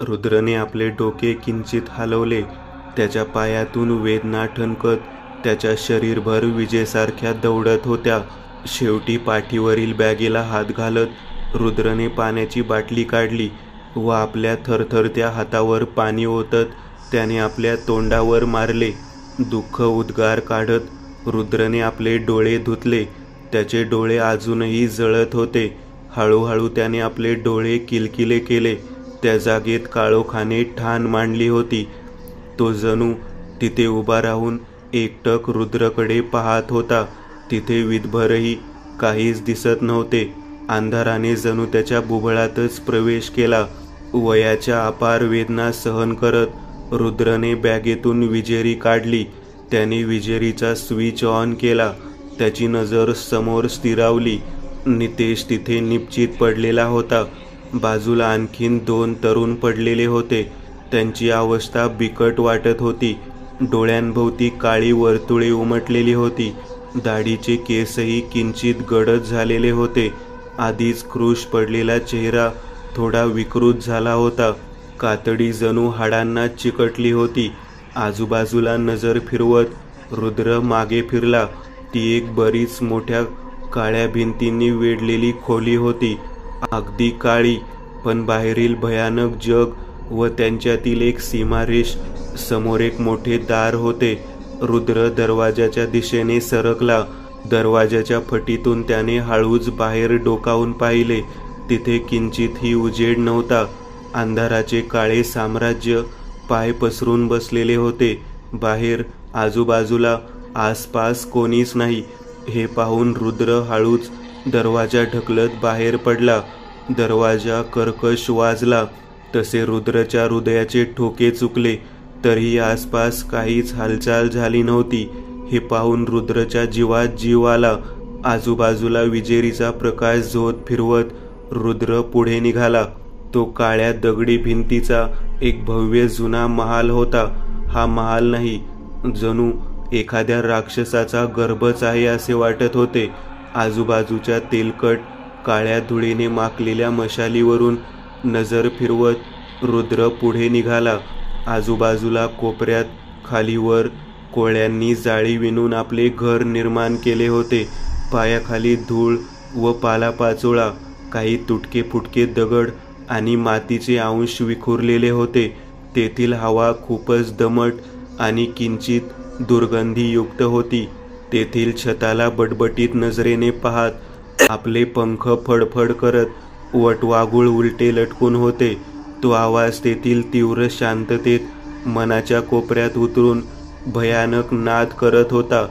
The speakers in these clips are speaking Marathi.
रुद्रने आपले डोके किंचित हलवले. त्याच्या पायातून वेदना ठणकत त्याच्या शरीरभर विजेसारख्या दौडत होत्या. शेवटी पाठीवरील बॅगेला हात घालत रुद्रने पाण्याची बाटली काढली व आपल्या थरथरत्या हातावर पाणी ओतत त्याने आपल्या तोंडावर मारले. दुःख उद्गार काढत रुद्रने आपले डोळे धुतले. त्याचे डोळे अजूनही जळत होते. हळूहळू त्याने आपले डोळे किलकिले केले. त्या जागेत काळोखाने ठाण मांडली होती. तो जणू तिथे उभा राहून एकटक रुद्रकडे पाहत होता. तिथे विदभरही काहीच दिसत नव्हते. अंधाराने जणू त्याच्या बुबुळातच प्रवेश केला. वयाच्या अपार वेदना सहन करत रुद्रने बॅगेतून विजेरी काढली. त्याने विजेरीचा स्विच ऑन केला. त्याची नजर समोर स्थिरावली. नितेश तिथे निपचित पडलेला होता. बाजूला आणखीन 2 तरुण पडलेले होते. त्यांची अवस्था बिकट वाटत होती. डोळ्यांभोवती काळी वर्तुळे उमटलेली होती. दाढीचे केसही किंचित गडद झालेले होते. आधीच क्रुश पडलेला चेहरा थोडा विकृत झाला होता. कातडी जणू हाडांना चिकटली होती. आजूबाजूला नजर फिरवत रुद्र मागे फिरला. ती एक बरीच मोठ्या काळ्या भिंतींनी वेढलेली खोली होती. अगदी काळी, पण बाहेरील भयानक जग व त्यांच्यातील एक सीमारेष. समोर एक मोठे दार होते. रुद्र दरवाजाच्या दिशेने सरकला. दरवाजाच्या फटीतून त्याने हळूच बाहेर डोकावून पाहिले. तिथे किंचितही उजेड नव्हता. अंधाराचे काळे साम्राज्य पाय पसरून बसलेले होते. बाहेर आजूबाजूला आसपास कोणीच नाही. हे पाहून रुद्र हळूच दरवाजा ढकलत बाहेर पडला. दरवाजा कर्कश वाजला. तसे रुद्रच्या हृदयाचे ठोके चुकले. तरीही आसपास काहीच हालचाल झाली नव्हती. हे पाहून रुद्रच्या जीवात जीव आला. आजूबाजूला विजेरीचा प्रकाश झोत फिरवत रुद्र पुढे निघाला. तो काळ्या दगडी भिंतीचा एक भव्य जुना महाल होता. हा महाल नाही, जणू एखाद्या राक्षसाचा गर्भच आहे असे वाटत होते. आजूबाजूच्या तेलकट काळ्या धुळीने माखलेल्या मशालीवरून नजर फिरवत रुद्र पुढे निघाला. आजूबाजूला कोपऱ्यात खालीवर कोळ्यांनी जाळी विणून आपले घर निर्माण केले होते. पायाखाली धूळ व पालापाचोळा, काही तुटके फुटके दगड आणि मातीचे अंश विखुरलेले होते. तेथील हवा खूपच दमट आणि किंचित दुर्गंधीयुक्त होती. तेथील छताला बटबटीत नजरेने पाहत आपले पंख फडफड करत वटवाघूळ उलटे लटकून होते. तो आवाज तेथील तीव्र शांततेत मनाच्या कोपऱ्यात उतरून भयानक नाद करत होता.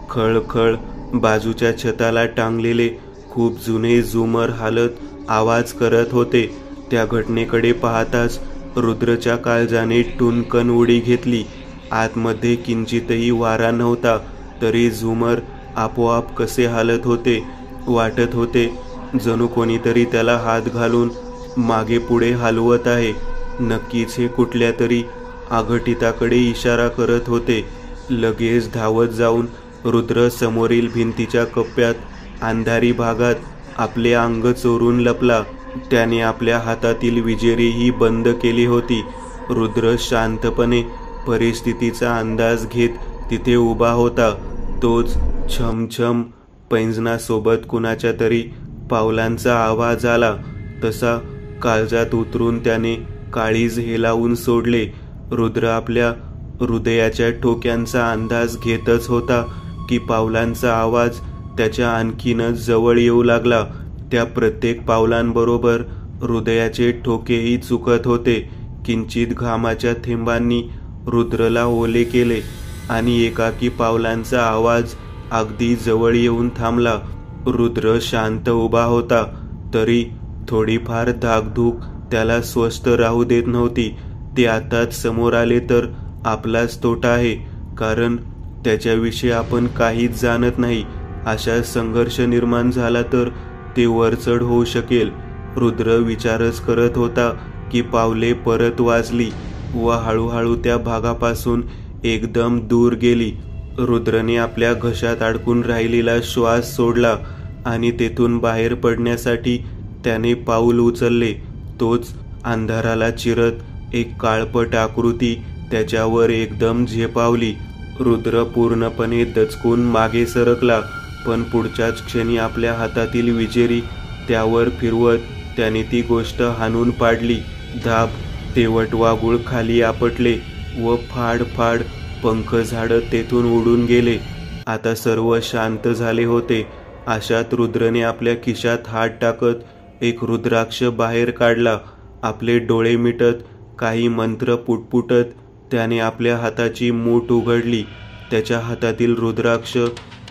खळखळ बाजूच्या छताला टांगलेले खूप जुने झुमर हालत आवाज करत होते. त्या घटनेकडे पाहताच रुद्रच्या काळजाने टुनकन उडी घेतली. आतमध्ये किंचितही वारा नव्हता, तरी झुमर आपोआप कसे हालत होते. वाटत होते जणू कोणीतरी त्याला हात घालून मागे पुढे हलवत आहे. नक्कीच हे कुठल्या तरी आघटिताकडे इशारा करत होते. लगेच धावत जाऊन रुद्र समोरील भिंतीच्या कप्प्यात अंधारी भागात आपले अंग चोरून लपला. त्याने आपल्या हातातील विजेरीही बंद केली होती. रुद्र शांतपणे परिस्थितीचा अंदाज घेत तिथे उभा होता. तोच छमछम पैंजणासोबत कुणाच्या तरी पावलांचा आवाज आला. तसा काळजात उतरून त्याने काळीज हेलावून सोडले. रुद्र आपल्या हृदयाच्या ठोक्यांचा अंदाज घेतच होता की पावलांचा आवाज त्याच्या आणखीनच जवळ येऊ लागला. त्या प्रत्येक पावलांबरोबर हृदयाचे ठोकेही चुकत होते. किंचित घामाच्या थेंबांनी रुद्रला ओले केले आणि एकाकी पावलांचा आवाज अगदी जवळ येऊन थांबला. रुद्र शांत उभा होता, तरी थोडीफार धाकधूक त्याला स्वस्थ राहू देत नव्हती. ते आताच समोर आले तर आपलाच तोटा आहे, कारण त्याच्याविषयी आपण काहीच जाणत नाही. अशा संघर्ष निर्माण झाला तर ते वरचढ होऊ शकेल. रुद्र विचारच करत होता की पावले परत वाजली व हळूहळू त्या भागापासून एकदम दूर गेली. रुद्रने आपल्या घशात अडकून राहिलेला श्वास सोडला आणि तेथून बाहेर पडण्यासाठी त्याने पाऊल उचलले. तोच अंधाराला चिरत एक काळपट आकृती त्याच्यावर एकदम झेपावली. रुद्र पूर्णपणे दचकून मागे सरकला, पण पुढच्याच क्षणी आपल्या हातातील विजेरी त्यावर फिरवत त्याने ती गोष्ट हाणून पाडली. धाप! ते वटवाघूळ खाली आपटले व फाड फाड पंख झाडत तेथून उडून गेले. आता सर्व शांत झाले होते. अशात रुद्रने आपल्या खिशात हात टाकत एक रुद्राक्ष बाहेर काढला. आपले डोळे मिटत, काही मंत्र पुटपुटत त्याने आपल्या हाताची मूठ उघडली. त्याच्या हातातील रुद्राक्ष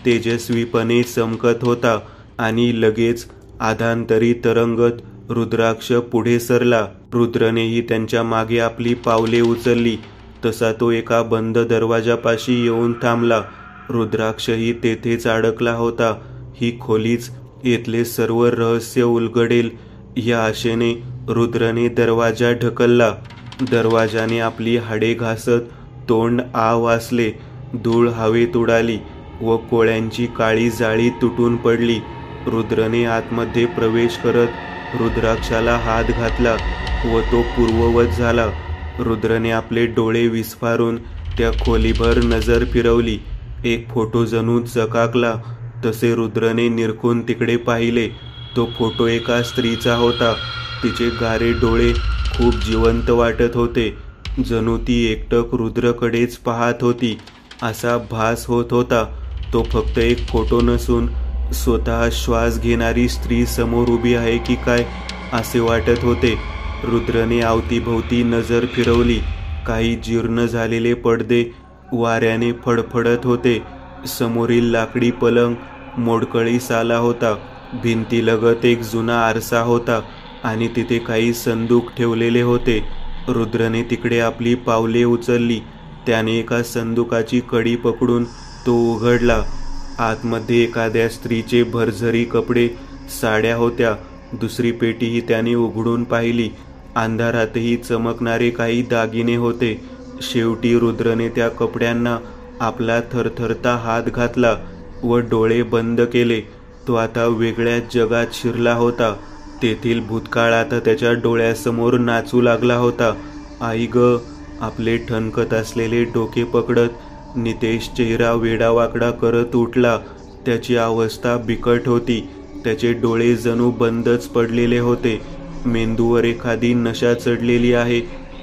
तेजस्वीपणे चमकत होता आणि लगेच आधांतरी तरंगत रुद्राक्ष पुढे सरला. रुद्रनेही त्यांच्या मागे आपली पावले उचलली तसा तो एका बंद दरवाजापाशी येऊन थांबला. रुद्राक्षही तेथेच अडकला होता. ही खोलीच येथले सर्व रहस्य उलगडेल या आशेने रुद्रने दरवाजा ढकलला. दरवाजाने आपली हाडे घासत तोंड वासले. धूळ हवेत उडाली व कोळ्यांची काळी जाळी तुटून पडली. रुद्रने आतमध्ये प्रवेश करत रुद्राक्षाला हात घातला व तो पूर्ववत झाला. रुद्रने आपले डोळे विस्फारून त्या खोलीभर नजर फिरवली. एक फोटो जणू चकाकला तसे रुद्रने निरखून तिकडे पाहिले. तो फोटो एका स्त्रीचा होता. तिचे गारे डोळे खूप जिवंत वाटत होते. जणू ती एकटक रुद्रकडेच पाहत होती असा भास होत होता. तो फक्त एक फोटो नसून स्वतः श्वास घेणारी स्त्री समोर उभी आहे की काय असे वाटत होते. रुद्रने अवतीभोवती नजर फिरवली. काही जीर्ण झालेले पडदे वाऱ्याने फडफडत होते. समोरील लाकडी पलंग मोडकळीस आला होता. भिंतीलगत एक जुना आरसा होता आणि तिथे काही संदूक ठेवलेले होते. रुद्रने तिकडे आपली पावले उचलली. त्याने एका संदुकाची कडी पकडून तो उघडला. आतमध्ये एखाद्या स्त्रीचे भरझरी कपडे, साड्या होत्या. दुसरी पेटीही त्याने उघडून पाहिली. अंधारातही चमकणारे काही दागिने होते. शेवटी रुद्रने त्या कपड्यांना आपला थरथरता हात घातला व डोळे बंद केले. तो आता वेगळ्याच जगात शिरला होता. तेथील भूतकाळ आता त्याच्या डोळ्यासमोर नाचू लागला होता. आई ग! आपले ठणकत असलेले डोके पकडत नितेश चेहरा वेडावाकडा करत उठला. त्याची अवस्था बिकट होती. त्याचे डोळे जणू बंदच पडलेले होते. मेंदूवर एखादी नशा चढलेली आहे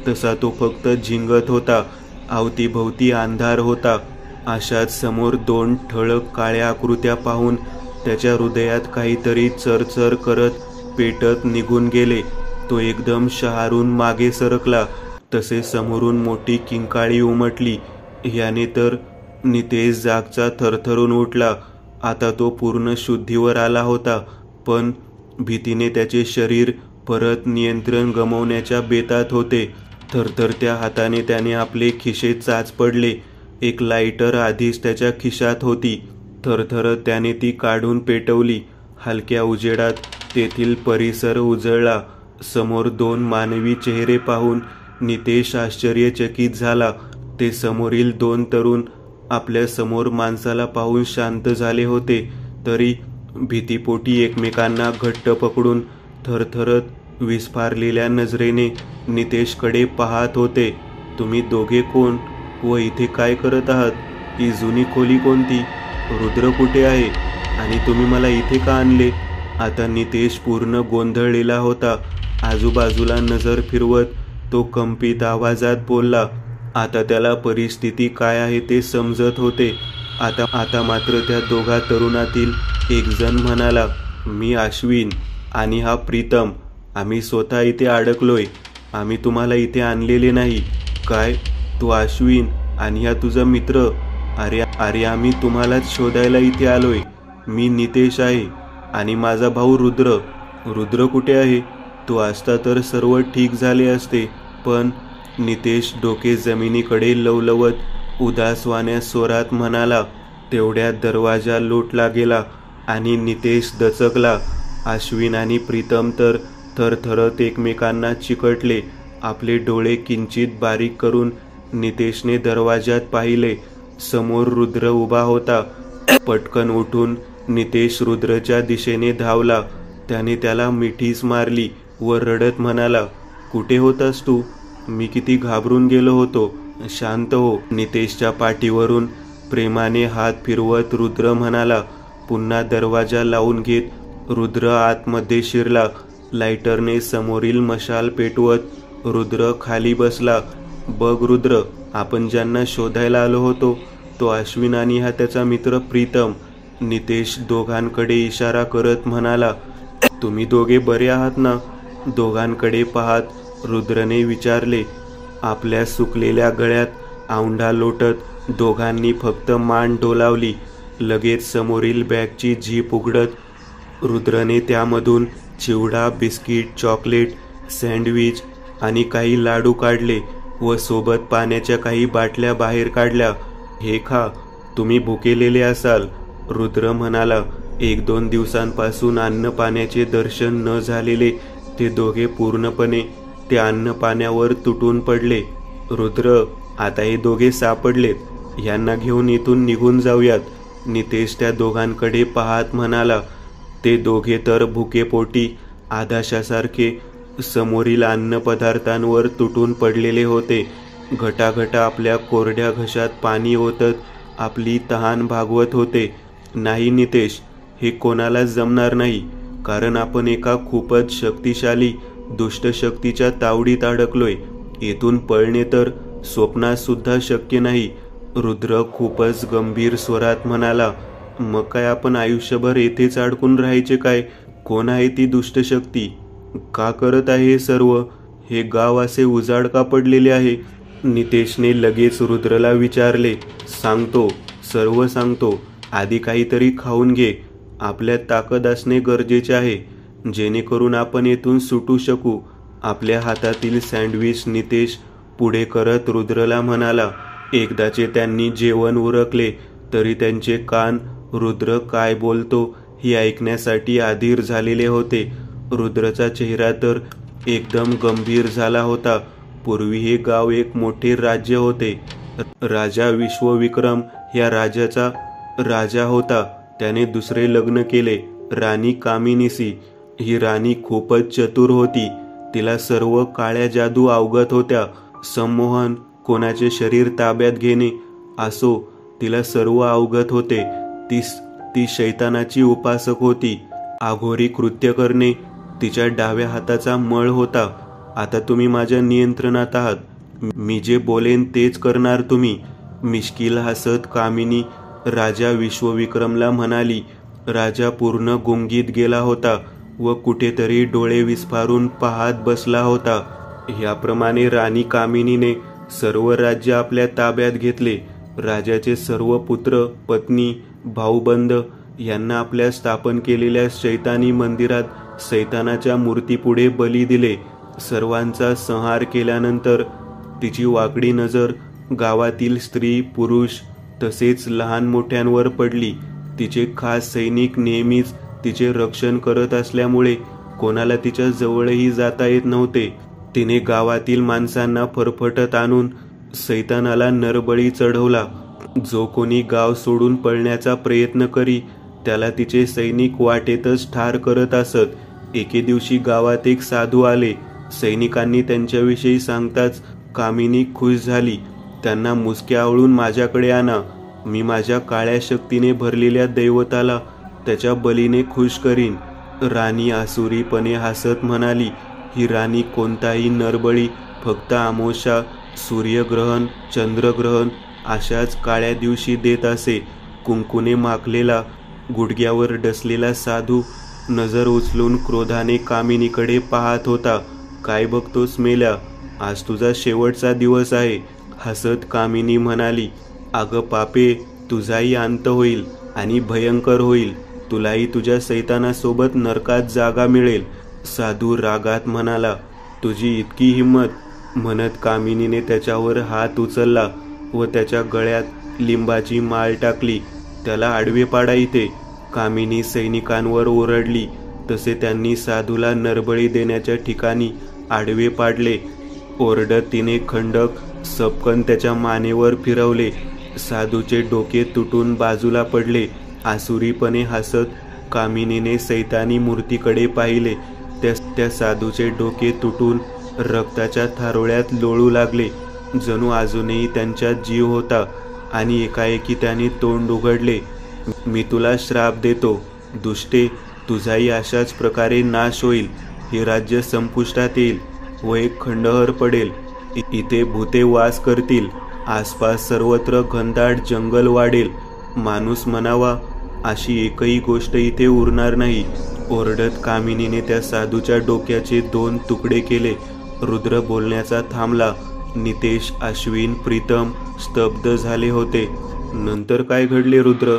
तसा तो फक्त झिंगत होता. अवतीभोवती अंधार होता. अशात समोर दोन ठळक काळ्या आकृत्या पाहून त्याच्या हृदयात काहीतरी चरचर करत पेटत निघून गेले. तो एकदम शहारून मागे सरकला तसे समोरून मोठी किंकाळी उमटली. याने तर नितेश जागचा थरथरून उठला. आता तो पूर्ण शुद्धीवर आला होता, पण भीतीने त्याचे शरीर परत नियंत्रण गमावण्याच्या बेतात होते. थरथरत्या हाताने त्याने आपले खिसे चाच पडले. एक लाईटर आधीच त्याच्या खिशात होती. थरथरत त्याने ती काढून पेटवली. हलक्या उजेडात तेथील परिसर उजळला. समोर दोन मानवी चेहरे पाहून नितेश आश्चर्यचकित झाला. ते समोरील दोन तरुण आपल्या समोर माणसाला पाहून शांत झाले होते, तरी भीतीपोटी एकमेकांना घट्ट पकडून थरथरत विस्फारलेल्या नजरेने नितेशकडे पाहत होते. तुम्ही दोघे कोण व इथे काय करत आहात? ही जुनी खोली कोणती? रुद्र कुठे आहे आणि तुम्ही मला इथे का आणले? आता नितेश पूर्ण गोंधळलेला होता. आजूबाजूला नजर फिरवत तो कंपित आवाजात बोलला. आता त्याला परिस्थिती काय आहे ते समजत होते. आता मात्र त्या दोघा तरुणातील एक जण म्हणाला, मी अश्विन आणि हा प्रीतम. आम्ही स्वतः इथे अडकलोय. आम्ही तुम्हाला इथे आणलेले नाही. काय? तू अश्विन आणि हा तुझा मित्र? अरे आम्ही तुम्हालाच शोधायला इथे आलोय. मी नितेश आहे आणि माझा भाऊ रुद्र. रुद्र कुठे आहे? तो असता तर सर्व ठीक झाले असते, पण नितेश डोके जमिनीकडे लवलवत उदासवाण्या स्वरात म्हणाला. तेवढ्यात दरवाजा लोटला गेला आणि नितेश दचकला. अश्विन आणि प्रीतम तर थरथरत एकमेकांना चिकटले. आपले डोळे किंचित बारीक करून नितेशने दरवाजात पाहिले. समोर रुद्र उभा होता. पटकन उठून नितेश रुद्रच्या दिशेने धावला. त्याने त्याला मिठीच मारली व रडत म्हणाला, कुठे होतास तू? मी किती घाबरून गेलो होतो. शांत हो. नितेशच्या पाठीवरून प्रेमाने हात फिरवत रुद्र म्हणाला. पुन्हा दरवाजा लावून घेत रुद्र आतमध्ये शिरला. लायटरने समोरील मशाल पेटवत रुद्र खाली बसला. बघ रुद्र, आपण ज्यांना शोधायला आलो होतो तो अश्विन आणि हा त्याचा मित्र प्रीतम. नितेश दोघांकडे इशारा करत म्हणाला. तुम्ही दोघे बरे आहात ना? दोघांकडे पाहत रुद्रने विचारले. आपल्या सुकलेल्या गळ्यात औंढा लोटत दोघांनी फक्त मान डोलावली. लगेच समोरील बॅगची झीप उघडत रुद्रने त्यामधून चिवडा, बिस्किट, चॉकलेट, सँडविच आणि काही लाडू काढले व सोबत पाण्याच्या काही बाटल्या बाहेर काढल्या. हे खा, तुम्ही भुकेलेले असाल. रुद्र म्हणाला. 1-2 दिवसांपासून अन्न पाण्याचे दर्शन न झालेले ते दोघे पूर्णपणे त्या अन्न पाण्यावर तुटून पडले. रुद्र, आता हे दोघे सापडलेत. यांना घेऊन इथून निघून जाऊयात. नितेश त्या दोघांकडे पाहत म्हणाला. ते दोघे तर भुकेपोटी आधाशासारखे समोरील अन्न पदार्थांवर तुटून पडलेले होते. घटाघटा आपल्या कोरड्या घशात पाणी ओतत आपली तहान भागवत होते. नाही नितेश, हे कोणालाच जमणार नाही, कारण आपण एका खूपच शक्तिशाली दुष्ट शक्तीच्या तावडीत अडकलोय. येथून पळणे तर स्वप्नात सुद्धा शक्य नाही. रुद्र खूपच गंभीर स्वरात म्हणाला. मग काय आपण आयुष्यभर येथेच अडकून राहायचे काय? कोण आहे ती दुष्ट शक्ती? का करत आहे हे सर्व? हे गाव असे उजाड का पडलेले आहे? नितेशने लगेच रुद्रला विचारले. सांगतो, सर्व सांगतो. आधी काहीतरी खाऊन घे. आपल्यात ताकद असणे गरजेचे आहे, जेणेकरून आपण येथून सुटू शकू. आपल्या हातातील सँडविच नितेश पुढे करत रुद्रला म्हणाला. एकदाचे त्यांनी जेवण उरकले तरी त्यांचे कान रुद्र काय बोलतो हे ऐकण्यासाठी अधीर झालेले होते. रुद्रचा चेहरा तर एकदम गंभीर झाला होता. पूर्वी हे गाव एक मोठे राज्य होते. राजा विश्वविक्रम या राजाचा राजा होता. त्याने दुसरे लग्न केले, राणी कामिनीशी. ही राणी खूपच चतुर होती. तिला सर्व काळ्या जादू अवगत होत्या. संमोहन, कोणाचे शरीर ताब्यात घेणे असो, तिला सर्व अवगत होते. ती शैतानाची उपासक होती. आघोरी कृत्य करणे तिच्या डाव्या हाताचा मळ होता. आता तुम्ही माझ्या नियंत्रणात आहात. मी जे बोलेन तेच करणार तुम्ही. मिश्किल हसत कामिनी राजा विश्वविक्रमला म्हणाली. राजा पूर्ण गुंगीत गेला होता व कुठेतरी डोळे विस्फारून पाहत बसला होता. याप्रमाणे राणी कामिनीने सर्व राज्य आपल्या ताब्यात घेतले. राजाचे सर्व पुत्र, पत्नी, भाऊबंद यांना आपल्या स्थापन केलेल्या शैतानी मंदिरात सैतानाच्या मूर्तीपुढे बली दिले. सर्वांचा संहार केल्यानंतर तिची वाकडी नजर गावातील स्त्री, पुरुष तसेच लहान मोठ्यांवर पडली. तिचे खास सैनिक नेहमीच तिचे रक्षण करत असल्यामुळे कोणाला तिच्या जवळही जाता येत नव्हते. तिने गावातील माणसांना फरफटत आणून सैतानाला नरबळी चढवला. जो कोणी गाव सोडून पळण्याचा प्रयत्न करी त्याला तिचे सैनिक वाटेतच ठार करत असत. एके दिवशी गावात एक साधू आले. सैनिकांनी त्यांच्याविषयी सांगताच कामिनी खुश झाली. त्यांना मुसके आवळून माझ्याकडे आणा. मी माझ्या काळ्या शक्तीने भरलेल्या दैवताला त्याच्या बलीने खुश करीन. राणी आसुरीपणे हसत म्हणाली. ही राणी कोणताही नरबळी फक्त अमावस्या, सूर्यग्रहण, चंद्रग्रहण अशाच काळ्या दिवशी देत असे. कुंकुने माखलेला, गुडघ्यावर डसलेला साधू नजर उचलून क्रोधाने कामिनीकडे पाहत होता. काय बघतोस मेल्या? आज तुझा शेवटचा दिवस आहे. हसत कामिनी म्हणाली. अगं पापे, तुझाही अंत होईल आणि भयंकर होईल. तुलाही तुझ्या सैतानासोबत नरकात जागा मिळेल. साधू रागात म्हणाला. तुझी इतकी हिंमत? म्हणत कामिनीने त्याच्यावर हात उचलला व त्याच्या गळ्यात लिंबाची माळ टाकली. त्याला आडवे पाडा इथे. कामिनी सैनिकांवर ओरडली तसे त्यांनी साधूला नरबळी देण्याच्या ठिकाणी आडवे पाडले. ओरडत तिने खंडक सपकन त्याच्या मानेवर फिरवले. साधूचे डोके तुटून बाजूला पडले. आसुरीपणे हसत कामिनीने सैतानी मूर्तीकडे पाहिले. त्या साधूचे डोके तुटून रक्ताच्या थारोळ्यात लोळू लागले, जणू अजूनही त्यांच्यात जीव होता. आणि एकाएकी त्याने तोंड उघडले. मी तुला श्राप देतो दुष्टे, तुझाही अशाच प्रकारे नाश होईल. हे राज्य संपुष्टात येईल व एक खंडहर पडेल. इथे भूते वास करतील. आसपास सर्वत्र घनदाट जंगल वाढेल. माणूस म्हणावा अशी एकही गोष्ट इथे उरणार नाही. ओरडत कामिनीने त्या साधूच्या डोक्याचे 2 तुकडे केले. रुद्र बोलण्याचा थांबला. नितेश, अश्विन, प्रीतम स्तब्ध झाले होते. नंतर काय घडले रुद्र?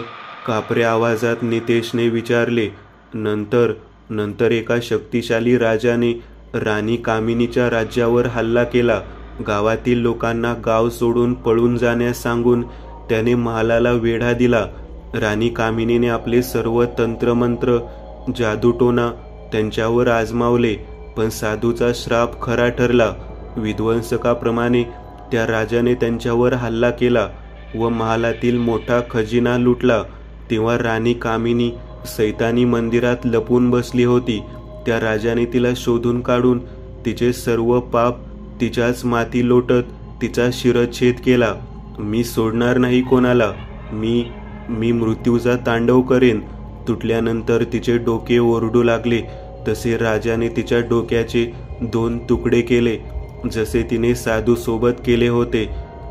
कापऱ्या आवाजात नितेशने विचारले. नंतर एका शक्तिशाली राजाने राणी कामिनीच्या राज्यावर हल्ला केला. गावातील लोकांना गाव सोडून पळून जाण्यास सांगून त्याने महालाला वेढा दिला. राणी कामिनीने आपले सर्व तंत्रमंत्र, जादूटोणा त्यांच्यावर आजमावले, पण साधूचा श्राप खरा ठरला. विध्वंसकाप्रमाणे त्या राजाने त्यांच्यावर हल्ला केला व महालातील मोठा खजिना लुटला. तेव्हा राणी कामिनी सैतानी मंदिरात लपून बसली होती. त्या राजाने तिला शोधून काढून तिचे सर्व पाप तिच्याच माती लोटत तिचा शिरच्छेद केला. मी सोडणार नाही कोणाला. मी मृत्यूचा तांडव करेन. तुटल्यानंतर तिचे डोके ओरडू लागले. तसे राजाने तिच्या डोक्याचे 2 तुकडे केले. जसे तिने साधू सोबत केले होते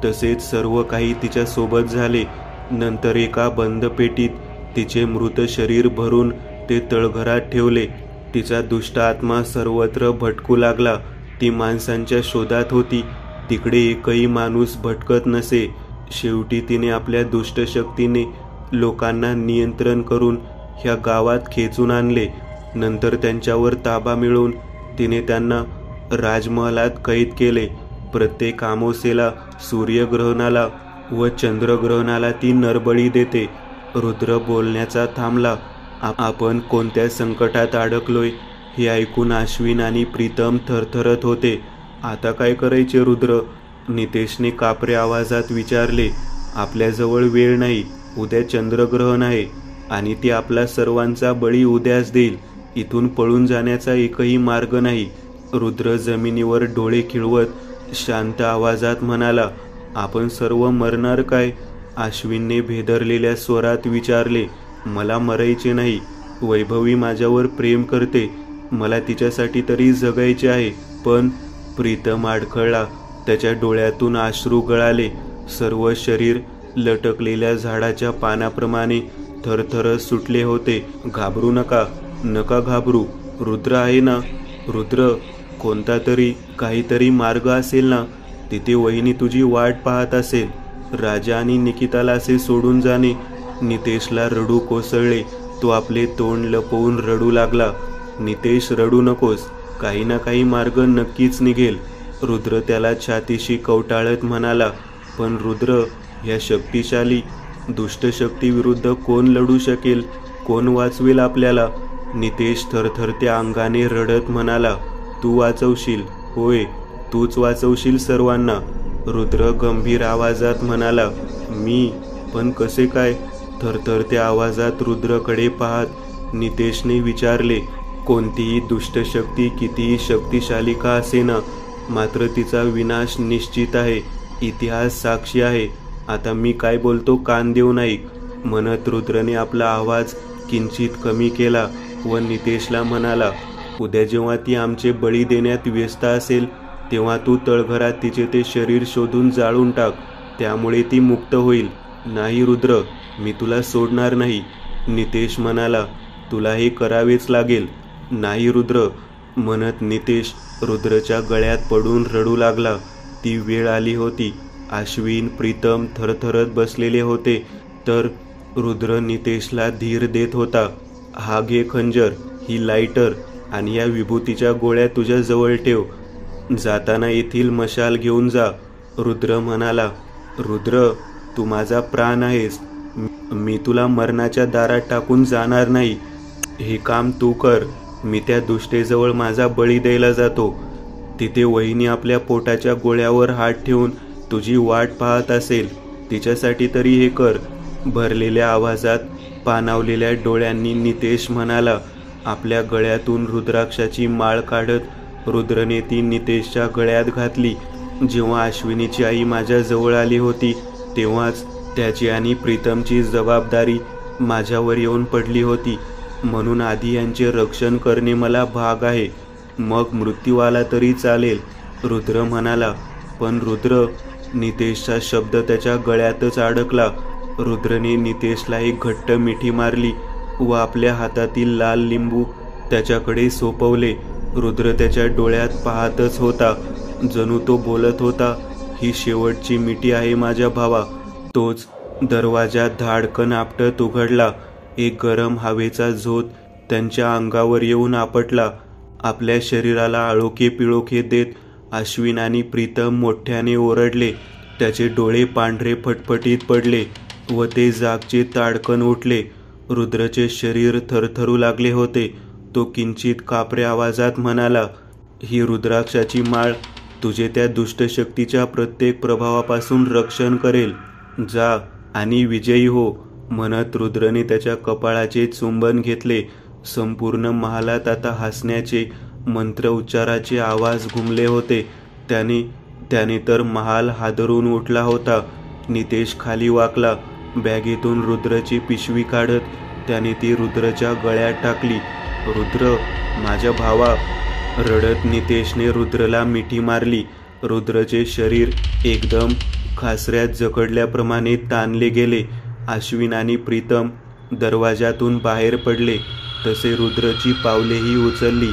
तसेच सर्व काही तिच्या सोबत झाले. नंतर एका बंद पेटीत तिचे मृत शरीर भरून ते तळघरात ठेवले. तिचा दुष्ट आत्मा सर्वत्र भटकू लागला. ती माणसांच्या शोधात होती. तिकडे एकही माणूस भटकत नसे. शेवटी तिने आपल्या दुष्ट शक्तीने लोकांना नियंत्रण करून ह्या गावात खेचून आणले. नंतर त्यांच्यावर ताबा मिळवून तिने त्यांना राजमहालात कैद केले. प्रत्येक अमावस्येला, सूर्यग्रहणाला व चंद्रग्रहणाला ती नरबळी देते. रुद्र बोलण्याचा थांबला. आपण कोणत्या संकटात अडकलोय हे ऐकून अश्विन आणि प्रीतम थरथरत होते. आता काय करायचे रुद्र? नितेशने कापऱ्या आवाजात विचारले. आपल्याजवळ वेळ नाही. उद्या चंद्रग्रहण आहे आणि ती आपला सर्वांचा बळी उद्याच देईल. इथून पळून जाण्याचा एकही मार्ग नाही. रुद्र जमिनीवर डोळे खिळवत शांत आवाजात म्हणाला. आपण सर्व मरणार काय? अश्विनने भेदरलेल्या स्वरात विचारले. मला मरायचे नाही. वैभवी माझ्यावर प्रेम करते. मला तिच्यासाठी तरी जगायचे आहे. पण प्रीतम अडखळला. त्याच्या डोळ्यातून अश्रू गळाले. सर्व शरीर लटकलेल्या झाडाच्या पानाप्रमाणे थरथर सुटले होते. घाबरू नका, नका घाबरू. रुद्र आहे ना? रुद्र, कोणता तरी काहीतरी मार्ग असेल ना? तिथे वहिनी तुझी वाट पाहत असेल. राजा आणि निकिताला असे सोडून जाणे. नितेशला रडू कोसळले. तो आपले तोंड लपवून रडू लागला. नितेश, रडू नकोस. काही ना काही मार्ग नक्कीच निघेल. रुद्र त्याला छातीशी कवटाळत म्हणाला. पण रुद्र, ह्या शक्तिशाली दुष्ट शक्तीविरुद्ध कोण लढू शकेल? कोण वाचवेल आपल्याला? नितेश थरथरत्या अंगाने रडत म्हणाला. तू वाचवशील. होय, तूच वाचवशील सर्वांना. रुद्र गंभीर आवाजात म्हणाला. मी? पण कसे काय? थरथरत्या आवाजात रुद्रकडे पाहत नितेशने विचारले. कोणतीही दुष्ट शक्ती कितीही शक्तिशाली का असेना, मात्र तिचा विनाश निश्चित आहे. इतिहास साक्षी आहे. आता मी काय बोलतो कान देऊन ऐक, म्हणत रुद्रने आपला आवाज किंचित कमी केला व नितेशला म्हणाला. उद्या जेव्हा ती आमचे बळी देण्यात व्यस्त असेल तेव्हा तू तळघरात तिचे ते शरीर शोधून जाळून टाक. त्यामुळे ती मुक्त होईल. नाही रुद्र, मी तुला सोडणार नाही. नितेश म्हणाला. तुला हे करावेच लागेल. नाही रुद्र, म्हणत नितेश रुद्रच्या गळ्यात पडून रडू लागला. ती वेळ आली होती. अश्विन, प्रीतम थरथरत बसलेले होते तर रुद्र नितेशला धीर देत होता. हा घे खंजर, ही लायटर आणि या विभूतीच्या गोळ्या तुझ्या जवळ ठेव. जाताना येथील मशाल घेऊन जा. रुद्र म्हणाला. रुद्र, तू माझा प्राण आहेस. मी तुला मरणाच्या दारात टाकून जाणार नाही. हे काम तू कर. मी त्या दुष्टेजवळ माझा बळी द्यायला जातो. तिथे वहिनी आपल्या पोटाच्या गोळ्यावर हात ठेवून तुझी वाट पाहत असेल. तिच्यासाठी तरी हे कर. भरलेल्या आवाजात, पाणावलेल्या डोळ्यांनी नितेश म्हणाला. आपल्या गळ्यातून रुद्राक्षाची माळ काढत रुद्रने ती नितेशच्या गळ्यात घातली. जेव्हा अश्विनीची आई माझ्या जवळ आली होती तेव्हाच त्याची आणि प्रीतमची जबाबदारी माझ्यावर येऊन पडली होती. म्हणून आधी यांचे रक्षण करणे मला भाग आहे. मग मृत्यू आला तरी चालेल, रुद्र म्हणाला. पण रुद्र, नितेशचा शब्द त्याच्या गळ्यातच अडकला. रुद्रने नितेशला एक घट्ट मिठी मारली व आपल्या हातातील लाल लिंबू त्याच्याकडे सोपवले. रुद्र त्याच्या डोळ्यात पाहतच होता, जणू तो बोलत होता, ही शेवटची मिठी आहे माझ्या भावा. तोच दरवाजा धाडकन आपटत उघडला. एक गरम हवेचा झोत त्यांच्या अंगावर येऊन आपटला. आपल्या शरीराला आळोखे पिळोखे देत अश्विन आणि प्रीतम मोठ्याने ओरडले. त्याचे डोळे पांढरे फटफटीत पडले व ते जागचे ताडकन उठले. रुद्रचे शरीर थरथरू लागले होते. तो किंचित कापऱ्या आवाजात म्हणाला, ही रुद्राक्षाची माळ तुझे त्या दुष्टशक्तीच्या प्रत्येक प्रभावापासून रक्षण करेल. जा आणि विजयी हो. म्हणत रुद्रने त्याच्या कपाळाचे चुंबन घेतले. संपूर्ण महालात आता हसण्याचे, मंत्र उच्चाराचे आवाज घुमले होते. त्याने तर महाल हादरून उठला होता. नितेश खाली वाकला. बॅगेतून रुद्रची पिशवी काढत त्याने ती रुद्रच्या गळ्यात टाकली. रुद्र, माझ्या भावा. रडत नितेशने रुद्रला मिठी मारली. रुद्रचे शरीर एकदम खासऱ्यात जखडल्याप्रमाणे ताणले गेले. अश्विन आणि प्रीतम दरवाजातून बाहेर पडले तसे रुद्रची पावलेही उचलली.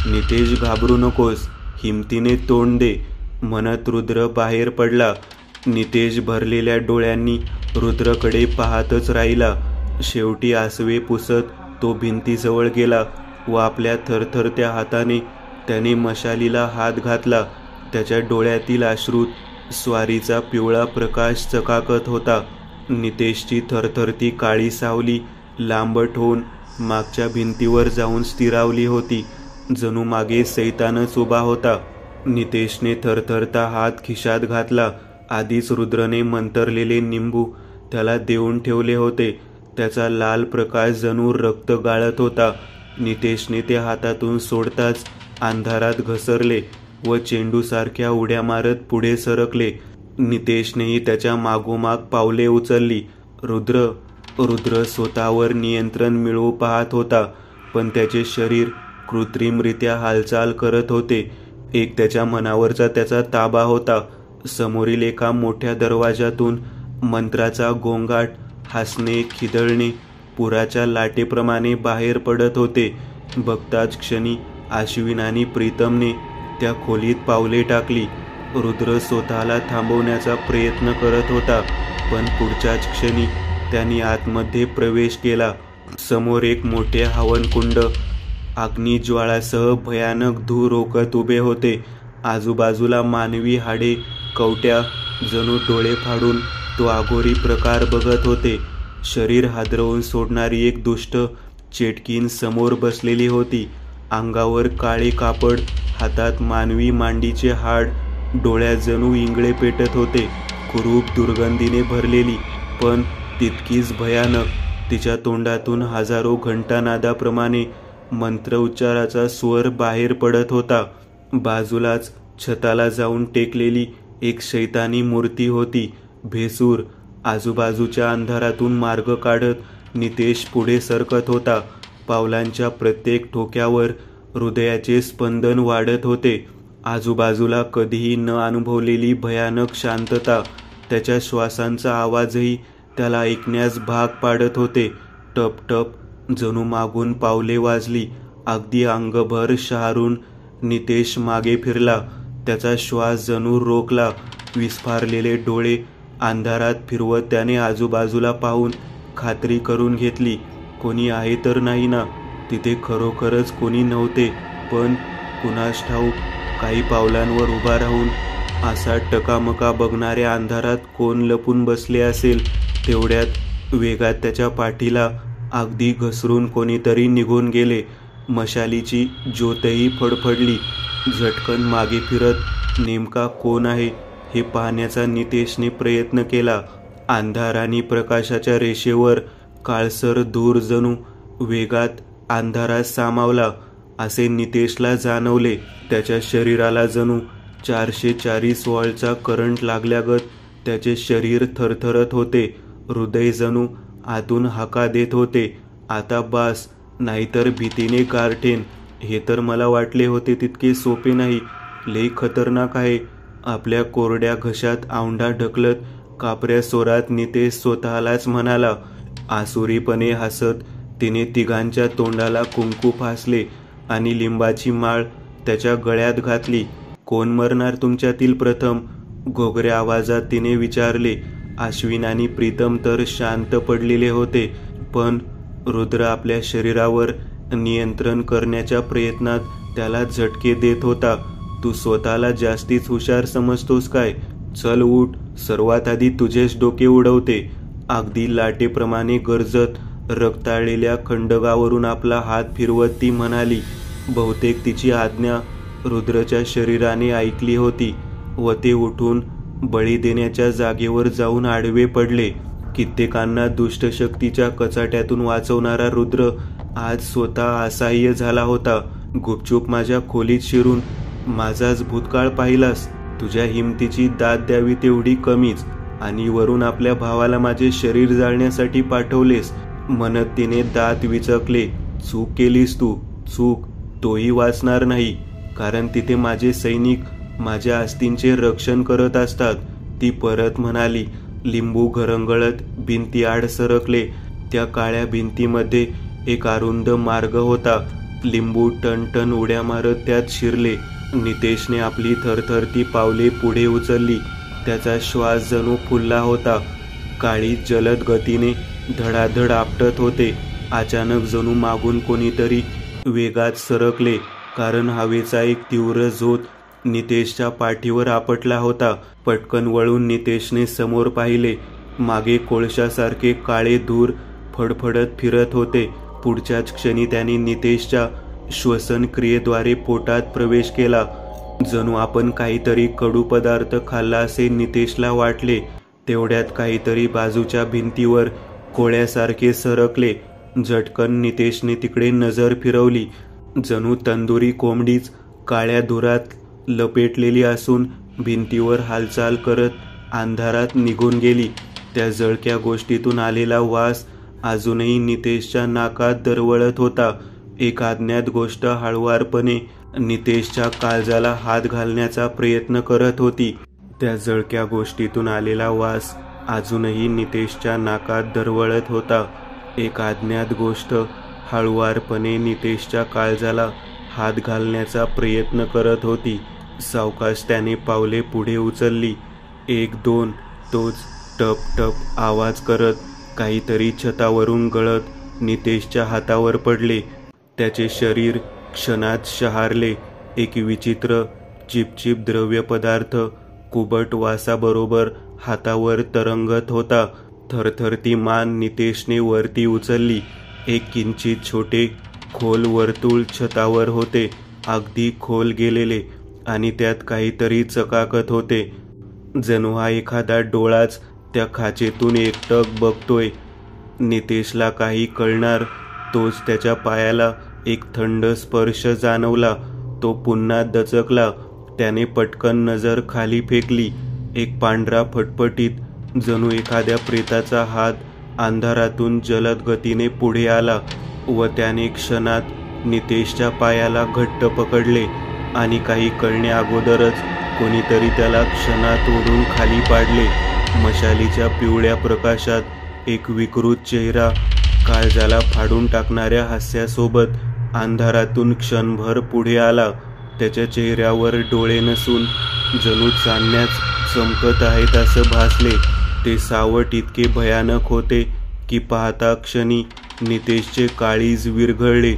नितेश, घाबरू नकोस, हिमतीने तोंड दे, म्हणत रुद्र बाहेर पडला. नितेश भरलेल्या डोळ्यांनी रुद्रकडे पाहतच राहिला. शेवटी आसवे पुसत तो भिंतीजवळ गेला व आपल्या थरथरत्या हाताने त्याने मशालीला हात घातला. त्याच्या डोळ्यातील अश्रूत स्वारीचा पिवळा प्रकाश चकाकत होता. नितेशची थरथरती काळी सावली लांबट होऊन मागच्या भिंतीवर जाऊन स्थिरावली होती, जणू मागे सैतानच उभा होता. नितेशने थरथरता हात खिशात घातला. आधीच रुद्रने मंतरलेले निंबू त्याला देऊन ठेवले होते. त्याचा लाल प्रकाश जणू रक्त गाळत होता. नितेशने ते हातातून सोडताच अंधारात घसरले व चेंडूसारख्या उड्या मारत पुढे सरकले. नितेशनेही त्याच्या मागोमाग पावले उचलली. रुद्र स्वतःवर नियंत्रण मिळवू पाहत होता, पण त्याचे शरीर कृत्रिमरित्या हालचाल करत होते. एक त्याच्या मनावरचा त्याचा ताबा होता. समोरील एका मोठ्या दरवाजातून मंत्राचा गोंगाट, हसणे, खिदळणे पुराच्या लाटेप्रमाणे बाहेर पडत होते. बघताच क्षणी अश्विन आणि प्रीतमने त्या खोलीत पावले टाकली. रुद्र स्वतःला थांबवण्याचा प्रयत्न करत होता, पण पुढच्याच क्षणी त्यांनी आतमध्ये प्रवेश केला. समोर एक मोठे हवनकुंड अग्निज्वाळासह भयानक धूर रोखत उभे होते. आजूबाजूला मानवी हाडे, कवट्या जणू डोळे फाडून तो अघोरी प्रकार बघत होते. शरीर हादरवून सोडणारी एक दुष्ट चेटकीन समोर बसलेली होती. अंगावर काळे कापड, हातात मानवी मांडीचे हाड, डोळ्यात जणू इंगळे पेटत होते. कुरूप दुर्गंधीने भरलेली, पण तितकीच भयानक. तिच्या तोंडातून हजारो घंटानादाप्रमाणे मंत्र उच्चाराचा स्वर बाहेर पडत होता. बाजूलाच छताला जाऊन टेकलेली एक शैतानी मूर्ती होती, भेसूर. आजूबाजूच्या अंधारातून मार्ग काढत नितेश पुढे सरकत होता. पावलांच्या प्रत्येक ठोक्यावर हृदयाचे स्पंदन वाढत होते. आजूबाजूला कधीही न अनुभवलेली भयानक शांतता. त्याच्या श्वासांचा आवाजही त्याला ऐकण्यास भाग पाडत होते. टप टप, जणू मागून पावले वाजली. अगदी अंगभर शहारून नितेश मागे फिरला. त्याचा श्वास जणू रोखला. विस्फारलेले डोळे अंधारात फिरवत त्याने आजूबाजूला पाहून खात्री करून घेतली, कोणी आहे तर नाही ना. तिथे खरोखरच कोणी नव्हते, पण कुणास ठाऊक काही पावलांवर उभा राहून असा टकामका बघणाऱ्या अंधारात कोण लपून बसले असेल. तेवढ्यात वेगात त्याच्या पाठीला अगदी घसरून कोणीतरी निघून गेले. मशालीची ज्योतही फडफडली. झटकन मागे फिरत नेमका कोण आहे हे पाहण्याचा नितेशने प्रयत्न केला. अंधार आणि प्रकाशाच्या रेषेवर काळसर धूर जणू वेगात अंधारात सामावला. असे नितेशला जाणवले. त्याच्या शरीराला जणू 440 वॉल्टचा करंट लागल्यागत त्याचे शरीर थरथरत होते. हृदय जणू आतून हाका देत होते, आता बास, नाहीतर भीतीने गारठेन. हे तर मला वाटले होते तितके सोपे नाही, लई खतरनाक आहे. आपल्या कोरड्या घशात औंढा ढकलत कापऱ्या स्वरात नितेश स्वतःलाच म्हणाला. आसुरीपणे हसत तिने तिघांच्या तोंडाला कुंकू फासले आणि लिंबाची माळ त्याच्या गळ्यात घातली. कोण मरणार तुमच्यातील प्रथम? घोगऱ्या आवाजात तिने विचारले. अश्विन आणि प्रीतम तर शांत पडलेले होते, पण रुद्र आपल्या शरीरावर नियंत्रण करण्याच्या प्रयत्नात त्याला झटके देत होता. तू स्वतःला जास्तीच हुशार समजतोस काय? चल उठ, सर्वात आधी तुझेच डोके उडवते. अगदी लाटेप्रमाणे गरजत रक्ताळलेल्या खंडगावरून आपला हात फिरवत ती म्हणाली. बहुतेक तिची आज्ञा रुद्रच्या शरीराने ऐकली होती व ते उठून बळी देण्याच्या जागेवर जाऊन आडवे पडले. कित्येकांना दुष्टशक्तीच्या कचाट्यातून वाचवणारा रुद्र आज स्वतः असहाय्य झाला होता. गुपचूप माझ्या खोलीत शिरून माझाच भूतकाळ पाहिलास. तुझ्या हिमतीची दाद द्यावी तेवढी कमीच, आणि वरून आपल्या भावाला माझे शरीर जाळण्यासाठी पाठवलेस. म्हणत तिने दात विचकले. चूक केलीस तू, चूक. तोही वाचणार नाही, कारण तिथे माझे सैनिक माझ्या अस्तींचे रक्षण करत असतात, ती परत म्हणाली. लिंबू घरंगळत भिंतीआड सरकले. त्या काळ्या भिंतीमध्ये एक अरुंद मार्ग होता. लिंबू टणटण उड्या मारत त्यात शिरले. नितेशने आपली थरथरती पावले पुढे उचलली. त्याचा श्वास जणू फुलला होता. काळी जलद गतीने धडाधड आपटत होते. अचानक जणू मागून कोणीतरी वेगात सरकले, कारण हवेचा एक तीव्र झोत नितेशच्या पाठीवर आपटला होता. पटकन वळून नितेशने समोर पाहिले. मागे कोळशासारखे काळे धूर फडफडत फिरत होते. पुढच्याच क्षणी त्याने नितेशच्या श्वसन क्रियेद्वारे पोटात प्रवेश केला. जणू आपण काहीतरी कडू पदार्थ खाल्ला असे नितेशला वाटले. तेवढ्यात काहीतरी बाजूच्या भिंतीवर कोळ्यासारखे सरकले. झटकन नितेशने तिकडे नजर फिरवली. जणू तंदुरी कोंबडीच काळ्या धुरात लपेटलेली असून भिंतीवर हालचाल करत अंधारात निघून गेली. त्या जळक्या गोष्टीतून आलेला वास अजूनही नितेशच्या नाकात दरवळत होता. एक अज्ञात गोष्ट हळुवारपणे नितेशच्या काळजाला हात घालण्याचा प्रयत्न करत होती. त्या जळक्या गोष्टीतून आलेला वास अजूनही नितेशच्या नाकात दरवळत होता. एक अज्ञात गोष्ट हळुवारपणे नितेशच्या काळजाला हात घालण्याचा प्रयत्न करत होती. सावकाश त्याने पावले पुढे उचलली. 1-2, तोच टप टप आवाज करत काहीतरी छतावरून गळत नितेशच्या हातावर पडले. त्याचे शरीर क्षणात शहारले. एक विचित्र चिपचिप द्रव्य पदार्थ कुबट वासाबरोबर हातावर तरंगत होता. थरथरती मान नितेशने वरती उचलली. एक किंचित छोटे खोल वर्तुळ छतावर होते, अगदी खोल गेलेले, आणि त्यात काहीतरी चकाकत होते. जणू हा एखादा डोळाच त्या खाचेतून एकटक बघतोय. नितेशला काही कळणार तोच त्याच्या पायाला एक थंड स्पर्श जाणवला. तो पुन्हा दचकला. त्याने पटकन नजर खाली फेकली. एक पांढरा फटफटीत जणू एखाद्या प्रेताचा हात अंधारातून जलद गतीने पुढे आला व त्याने क्षणात नितेशच्या पायाला घट्ट पकडले, आणि काही कळण्या अगोदरच कोणीतरी त्याला क्षणात ओढून खाली पाडले. मशालीच्या पिवळ्या प्रकाशात एक विकृत चेहरा काळजाला फाडून टाकणाऱ्या हास्यासोबत अंधारातून क्षणभर पुढे आला. त्याच्या चेहऱ्यावर डोळे नसून जणू चांदण्याच चमकत आहेत असं भासले. ते सावट इतके भयानक होते की पाहता क्षणी नितेशचे काळीज विरघळले.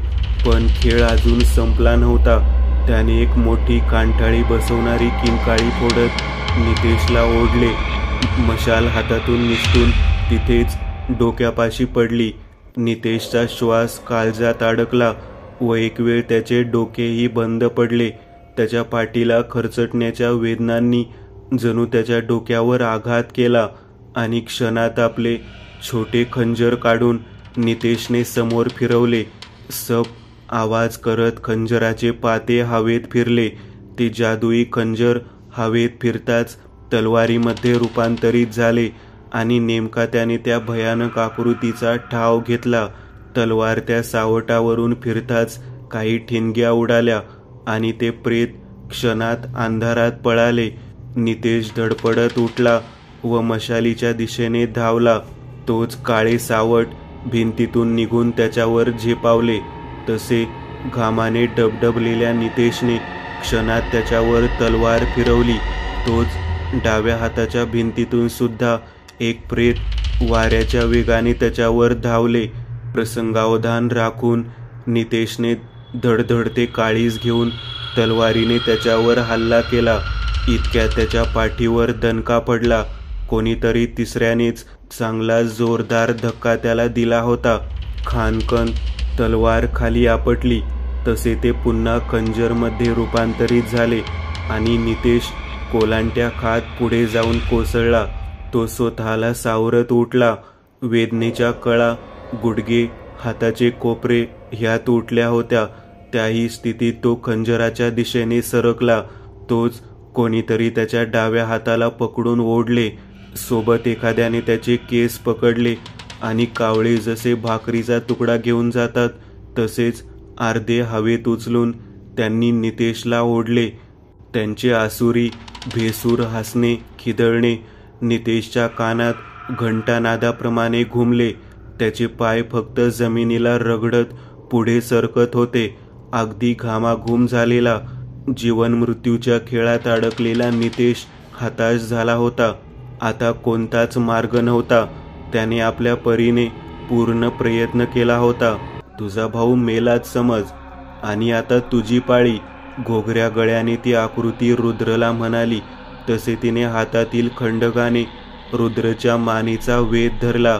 पण खेळ अजून संपला नव्हता. त्याने एक मोठी कांठाळी बसवणारी किंकाळी फोडत नितेशला ओढले. मशाल हातातून निसटून तिथेच डोक्यापाशी पडली. नितेशचा श्वास काळजात अडकला व एक वेळ त्याचे डोकेही बंद पडले. त्याच्या पाठीला खरचटण्याच्या वेदनांनी जणू त्याच्या डोक्यावर आघात केला, आणि क्षणात आपले छोटे खंजर काढून नितेशने समोर फिरवले. सप आवाज करत खंजराचे पाते हवेत फिरले. ते जादुई खंजर हवेत फिरताच तलवारीमध्ये रूपांतरित झाले आणि नेमका त्याने त्या भयानक आकृतीचा ठाव घेतला. तलवार त्या सावटावरून फिरताच काही ठिणग्या उडाल्या आणि ते प्रेत क्षणात अंधारात पळाले. नितेश धडपडत उठला व मशालीच्या दिशेने धावला. तोच काळे सावट भिंतीतून निघून त्याच्यावर झेपावले. तसे घामाने डबडबलेल्या नितेशने क्षणात त्याच्यावर तलवार फिरवली. तोच डाव्या हाताच्या भिंतीतून सुद्धा एक प्रेत वाऱ्याच्या वेगाने त्याच्यावर धावले. प्रसंगावधान राखून नितेशने धडधडते काळीज घेऊन तलवारीने त्याच्यावर हल्ला केला. इतक्यात त्याच्या पाठीवर दणका पडला. कोणीतरी तिसऱ्यानेच चांगला जोरदार धक्का त्याला दिला होता. खानकन तलवार खाली आपटली. तसे ते पुन्हा खंजरमध्ये रूपांतरित झाले आणि नितेश कोलांट्या खात पुढे जाऊन कोसळला. तो स्वतःला सावरत उठला. वेदनेच्या कळा, गुडघे, हाताचे कोपरे ह्या तुटल्या होत्या. त्याही स्थितीत तो खंजराच्या दिशेने सरकला. तोच कोणीतरी त्याच्या डाव्या हाताला पकडून ओढले. सोबत एखाद्याने त्याचे केस पकडले आणि कावळे जसे भाकरीचा तुकडा घेऊन जातात तसेच अर्धे हवेत उचलून त्यांनी नितेशला ओढले. त्यांचे आसुरी भेसूर हसणे, खिदळणे नितेशच्या कानात घंटानादाप्रमाणे घुमले. त्याचे पाय फक्त जमिनीला रगडत पुढे सरकत होते. अगदी घामाघूम झालेला, जीवन मृत्यूच्या खेळात अडकलेला नितेश हताश झाला होता. आता कोणताच मार्ग नव्हता. त्याने आपल्या परीने पूर्ण प्रयत्न केला होता. तुझा भाऊ मेलाच समज आणि आता तुझी पाळी, घोगऱ्या गळ्याने ती आकृती रुद्रला म्हणाली. तसे तिने हातातील खंडकाने रुद्रच्या मानेचा वेध धरला.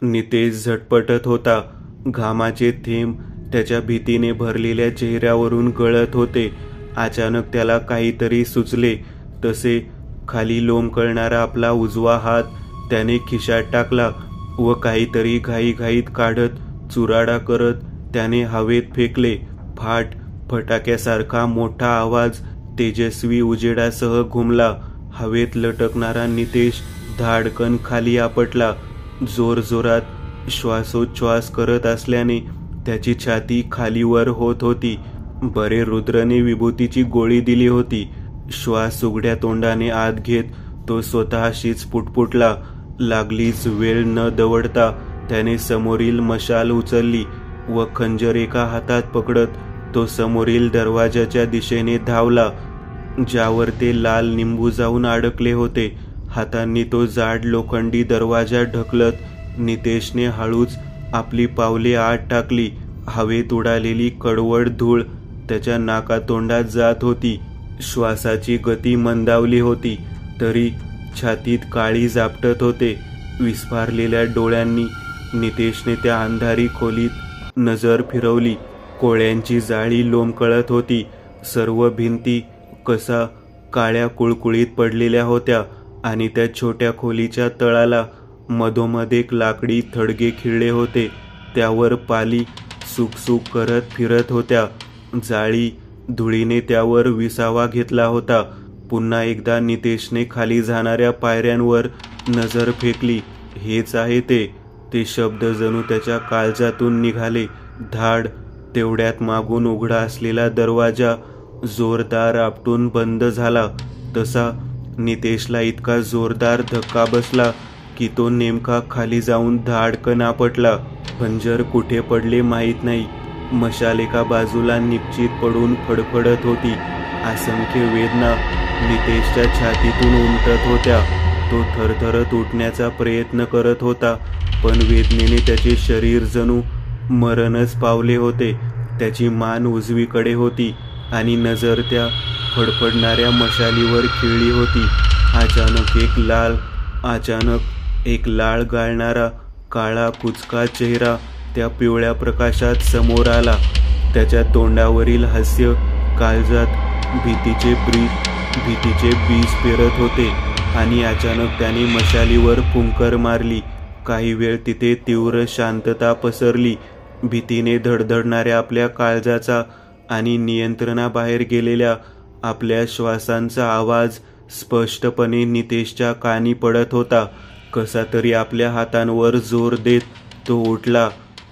नितेश झटपटत होता. घामाचे थेंब त्याच्या भीतीने भरलेल्या चेहऱ्यावरून गळत होते. अचानक त्याला काहीतरी सुचले. तसे खाली लोंबकळणारा आपला उजवा हात त्याने खिशात टाकला व काहीतरी घाईघाईत काढत चुराडा करत त्याने हवेत फेकले. फाट फटाक्यासारखा मोठा आवाज तेजस्वी उजेडासह घुमला. हवेत लटकणारा नितेश धाडकन खाली आपटला. जोरजोरात श्वासोच्छ्वास करत असल्याने त्याची छाती खालीवर होत होती. बरे रुद्रने विभूतीची गोळी दिली होती. श्वास उघड्या तोंडाने आत घेत तो स्वतःशीच पुटपुटला. लागलीच वेळ न दवडता त्याने समोरील मशाल उचलली व खंजर एका हातात पकडत तो समोरील दरवाजाच्या दिशेने धावला, ज्यावर ते लाल निंबू जाऊन अडकले होते. हातांनी तो जाड लोखंडी दरवाजा ढकलत नितेशने हळूच आपली पावले आत टाकली. हवेत उडालेली कडवड धूळ त्याच्या नाकातोंडात जात होती. श्वासाची गती मंदावली होती तरी छातीत काळीज आपटत होते. विस्फारलेल्या डोळ्यांनी नितेशने त्या अंधारी खोलीत नजर फिरवली. कोळ्यांची जाळी लोंबकळत होती. सर्व भिंती कसा काळ्या कुळकुळीत पडलेल्या होत्या आणि त्या छोट्या खोलीच्या तळाला मधोमध एक लाकडी थडगे खिळले होते. त्यावर पाली सुकसुक करत फिरत होत्या. जाळी धुळीने त्यावर विसावा घेतला होता. पुन्हा एकदा नितेशने खाली जाणाऱ्या पायऱ्यांवर नजर फेकली. हेच आहे ते. ते शब्द जणू त्याच्या काळजातून निघाले. धाड. तेवढ्यात मागून उघडा असलेला दरवाजा जोरदार आपटून बंद झाला. तसा नितेशला इतका जोरदार धक्का बसला की तो नेमका खाली जाऊन धाडकन आपटला. खंजर कुठे पडले माहीत नाही. मशाल एका बाजूला निश्चित पडून फडफडत होती. असंख्य वेदना नितेशच्या छातीतून उमटत होत्या. तो थरथरत उठण्याचा प्रयत्न करत होता पण वेदनेने त्याचे शरीर जणू मरणच पावले होते. त्याची मान उजवीकडे होती आणि नजर त्या फडफडणाऱ्या मशालीवर खिळली होती. अचानक एक लाळ गाळणारा काळा कुचका चेहरा त्या पिवळ्या प्रकाशात समोर आला. त्याच्या तोंडावरील हास्य काळजात भीतीचे बीज पेरत होते आणि अचानक त्याने मशालीवर फुंकर मारली. काही वेळ तिथे तीव्र शांतता पसरली. भीतीने धडधडणाऱ्या आपल्या काळजाचा आणि नियंत्रणाबाहेर गेलेल्या आपल्या श्वासांचा आवाज स्पष्टपणे नितेशच्या कानी पडत होता. कसा तरी आपल्या हातांवर जोर देत तो उठला.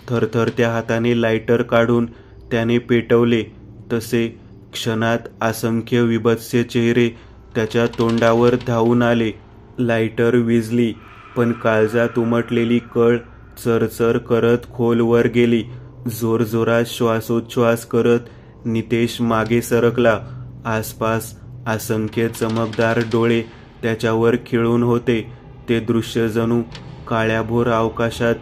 थरथरत्या हाताने लायटर काढून त्याने पेटवले. तसे क्षणात असंख्य विभत्स चेहरे त्याच्या तोंडावर धावून आले. लायटर विझली, पण काळजात उमटलेली कळ चरचर करत खोलवर गेली. जोरजोरात श्वासोच्छ्वास करत नितेश मागे सरकला. आसपास असंख्य चमकदार डोळे त्याच्यावर खिळून होते. ते दृश्य जणू काळ्याभोर अवकाशात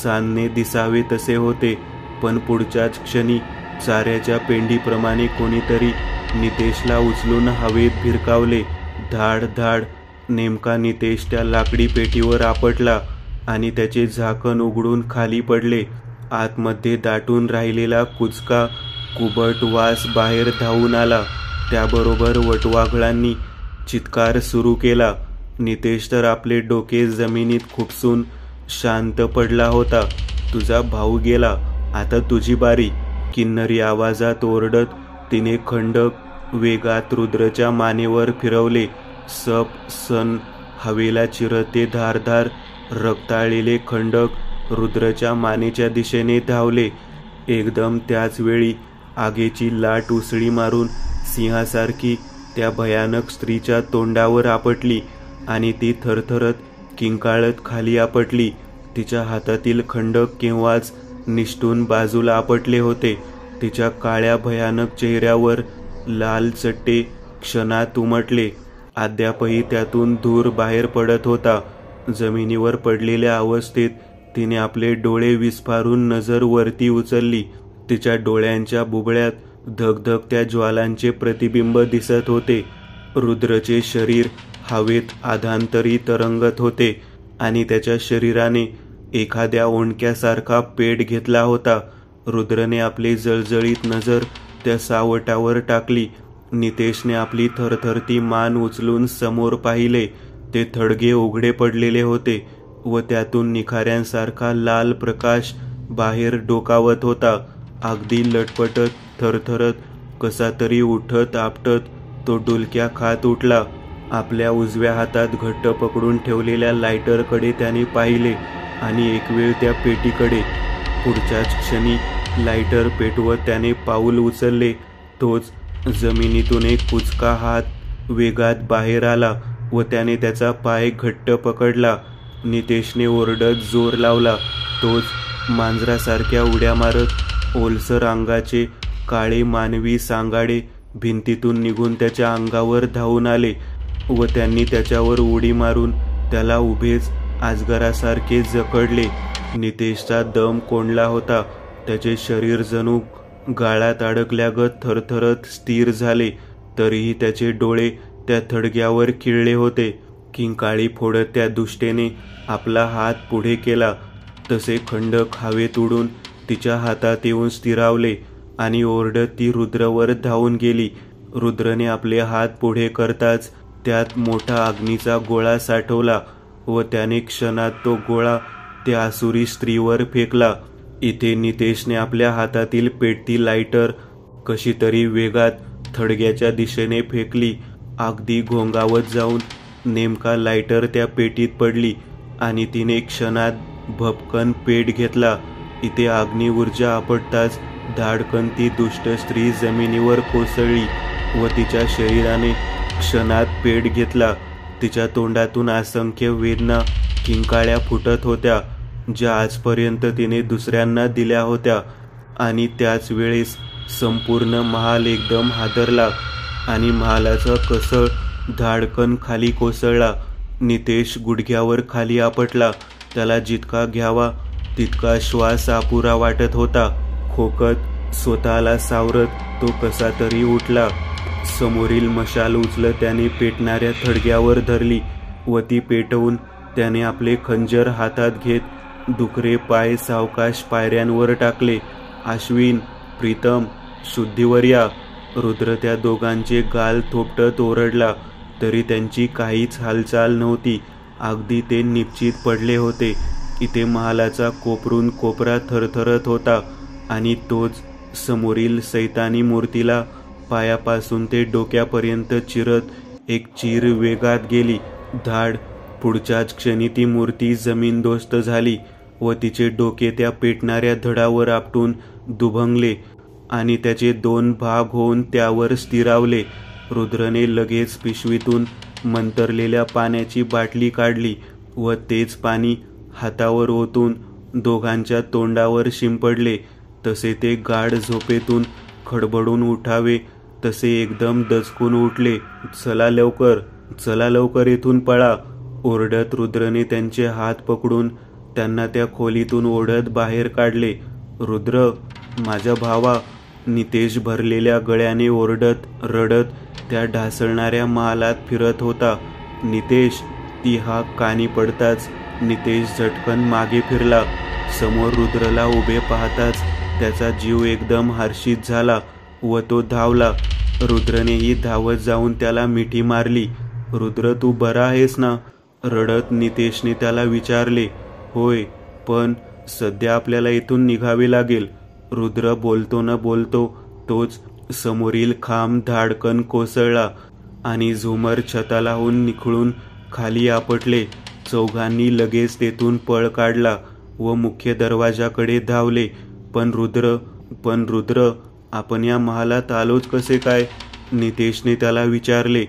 चांदणे दिसावे तसे होते. पण पुढच्याच क्षणी चाऱ्याच्या पेंडीप्रमाणे कोणीतरी नितेशला उचलून हवेत भिरकावले. धाड धाड. नेमका नितेश त्या लाकडी पेटीवर आपटला आणि त्याचे झाकण उघडून खाली पडले. आतमध्ये दाटून राहिलेला कुचका कुबट वास बाहेर धावून आला. त्याबरोबर वटवाघळांनी चित्कार सुरू केला. नितेश तर आपले डोके जमिनीत खुपसून शांत पडला होता. तुझा भाऊ गेला, आता तुझी बारी. किन्नरी आवाजात ओरडत तिने खंडक वेगात रुद्रच्या मानेवर फिरवले. सप सन हवेला चिरते धारधार रक्ताळलेले खंडक रुद्रच्या मानेच्या दिशेने धावले. एकदम त्याच वेळी आगीची लाट उसळी मारून सिंहासारखी त्या भयानक स्त्रीच्या तोंडावर आपटली आणि ती थरथरत किंकाळत खाली आपटली. तिच्या हातातील खंडक केव्हाच निष्ठून बाजूला आपटले होते. तिच्या काळ्या भयानक चेहऱ्यावर लाल चट्टे क्षणात उमटले. अद्यापही त्यातून धूर बाहेर पडत होता. जमिनीवर पडलेल्या अवस्थेत तिने आपले डोळे विस्फारून नजर वरती उचलली. तिच्या डोळ्यांच्या बुबुळ्यात धगधगत्या ज्वालांचे प्रतिबिंब दिसत होते. रुद्रचे शरीर हवेत अधांतरी तरंगत होते आणि त्याच्या शरीराने एखाद्या ओंडक्यासारखा पेट घेतला होता. रुद्रने आपली जळजळीत नजर त्या सावटावर टाकली. नितेशने आपली थरथरती मान उचलून समोर पाहिले. ते थडगे उघडे पडलेले होते व त्यातून निखाऱ्यांसारखा लाल प्रकाश बाहेर डोकावत होता. अगदी लटपटत थरथरत कसा तरी उठत आपटत तो डुलक्या खात उठला. आपल्या उजव्या हातात घट्ट पकडून ठेवलेल्या लायटरकडे त्याने पाहिले आणि एक वेळ त्या पेटीकडे. पुढच्याच क्षणी लायटर पेटवत त्याने पाऊल उचलले. तोच जमिनीतून एक कुचका हात वेगात बाहेर आला व त्याने त्याचा पाय घट्ट पकडला. नितेशने ओरडत जोर लावला. तोच मांजरासारख्या उड्या मारत ओलसर अंगाचे काळे मानवी सांगाडे भिंतीतून निघून त्याच्या अंगावर धावून आले व त्यांनी त्याच्यावर उडी मारून त्याला उभेच अजगरासारखे जखडले. नितेशचा दम कोंडला होता. त्याचे शरीर जणू गाळात अडकल्यागत थरथरत स्थिर झाले. तरीही त्याचे डोळे त्या थडग्यावर खिळले होते. किंकाळी फोडत त्या दुष्टेने आपला हात पुढे केला. तसे खंडक हवेत उडून तिच्या हातात येऊन स्थिरावले आणि ओरडत ती रुद्रवर धावून गेली. रुद्रने आपले हात पुढे करताच त्यात मोठा अग्नीचा गोळा साठवला व त्याने क्षणात तो गोळा त्या आसुरी स्त्रीवर फेकला. इथे नितेशने आपल्या हातातील पेटती लायटर कशी तरी वेगात थडग्याच्या दिशेने फेकली. अगदी घोंगावत जाऊन नेमका लायटर त्या पेटीत पडली आणि तिने क्षणात भपकन पेट घेतला. इथे अग्नी ऊर्जा आपटताच धाडकन ती दुष्ट स्त्री जमिनीवर कोसळली व तिच्या शरीराने क्षणात पेट घेतला. तिच्या तोंडातून असंख्य वेदना किंकाळ्या फुटत होत्या, ज्या आजपर्यंत तिने दुसऱ्यांना दिल्या होत्या. आणि त्याच वेळेस संपूर्ण महाल एकदम हादरला आणि महालाचा कसळ धाडकन खाली कोसळला. नितेश गुडघ्यावर खाली आपटला. त्याला जितका घ्यावा तितका श्वास अपुरा वाटत होता. खोकत स्वतःला सावरत तो कसा तरी उठला. समोरील मशाल उचलत त्याने पेटणाऱ्या थडग्यावर धरली व ती पेटवून त्याने आपले खंजर हातात घेत दुखरे पाय सावकाश पायऱ्यांवर टाकले. अश्विन, प्रीतम, शुद्धीवर या. रुद्र त्या दोघांचे गाल थोपटत ओरडला, तरी त्यांची काहीच हालचाल नव्हती. अगदी ते निश्चित पडले होते इथे महालाचा कोपरून कोपरा थरथरत होता आणि तोच समोरील सैतानी मूर्तीला पायापासून ते डोक्यापर्यंत चिरत एक चीर वेगात गेली. धाड! पुढच्याच क्षणी ती मूर्ती जमीनदोस्त झाली व तिचे डोके त्या पेटणाऱ्या धडावर आपटून दुभंगले आणि त्याचे 2 भाग होऊन त्यावर स्थिरावले. रुद्रने लगेच पिशवीतून मंतरलेल्या पाण्याची बाटली काढली व तेच पाणी हातावर ओतून दोघांच्या तोंडावर शिंपडले. तसे ते गाढ झोपेतून खडबडून उठावे तसे एकदम दचकून उठले. चला लवकर इथून पळा! ओरडत रुद्रने त्यांचे हात पकडून त्यांना त्या खोलीतून ओढत बाहेर काढले. रुद्र, माझ्या भावा! नितेश भरलेल्या गळ्याने ओरडत रडत त्या ढासळणाऱ्या महालात फिरत होता. नितेश! ती हाक कानी पडताच नितेश झटकन मागे फिरला. समोर रुद्रला उभे पाहताच त्याचा जीव एकदम हर्षित झाला व तो धावला. रुद्रनेही धावत जाऊन त्याला मिठी मारली. रुद्र, तू बरा आहेस ना? रडत नितेशने त्याला विचारले. होय, पण सध्या आपल्याला इथून निघावे लागेल. रुद्र बोलतो न बोलतो तोच समोरील खांब धाडकन कोसळला आणि झुमर छतालाहून निखळून खाली आपटले. चौघांनी लगेच तेथून पळ काढला व मुख्य दरवाजाकडे धावले. पण रुद्र, आपण या महालात आलोच कसे काय? नितेशने त्याला विचारले.